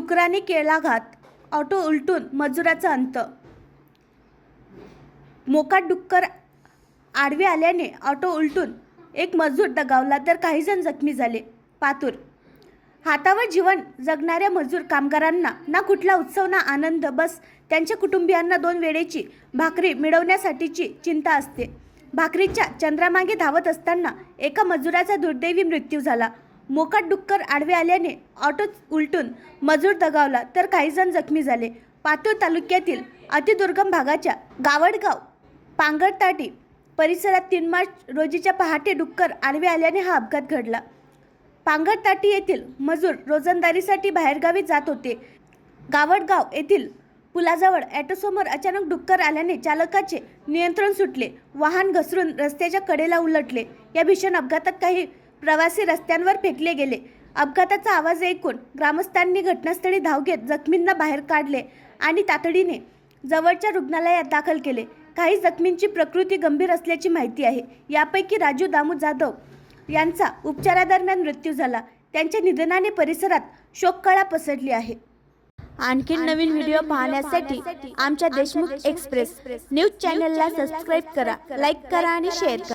डुकराने केला घात, ऑटो उलटून मजुराचा अंत। मोकाट डुक्कर आडवे आल्याने ऑटो उलटून एक मजूर दगावला तर काही जण जखमी झाले। पातूर। हातावर जीवन जगणाऱ्या मजूर कामगारांना ना कुठला उत्सव ना आनंद, बस त्यांच्या कुटुंबियांना 2 वेळेची भाकरी मिळवण्यासाठीची चिंता असते। भाकरीच्या चंद्रामागे धावत असताना एका मजुराचा दुर्दैवी मृत्यू झाला। मोकाट डुक्कर आडवे आल्याने ऑटो उलटून मजूर दगावला तर काही जण जखमी झाले। पातूर तालुक्यातील अतिदुर्गम भागाच्या गावडगाव पांगरताटी परिसरात 3 मार्च रोजीच्या पहाटे डुक्कर आडवे आल्याने हा अपघात घडला। पांगरताटी येथील मजूर रोजंदारीसाठी बाहेरगावी जात होते। गावडगाव येथील पुलाजवळ ऑटोसमोर अचानक डुक्कर आल्याने चालकाचे नियंत्रण सुटले। वाहन घसरून रस्त्याच्या कडेला उलटले। या भीषण अपघातात काही प्रवासी रस्त्यांवर फेकले गेले। अपघाताचा आवाज ऐकून ग्रामस्थांनी घटनास्थळी धाव घेत जखमींना बाहेर काढले आणि तातडीने जवळच्या रुग्णालयात दाखल केले। काही जखमींची प्रकृती गंभीर असल्याची माहिती आहे। यापैकी राजू दामू जाधव यांचा उपचारादरम्यान मृत्यू झाला। त्यांच्या निधनाने परिसरात शोककळा पसरली आहे। आणखीन नवीन व्हिडिओ पाहण्यासाठी आमच्या देशमुख एक्सप्रेस न्यूज चॅनलला सबस्क्राईब करा, लाईक करा आणि शेअर करा।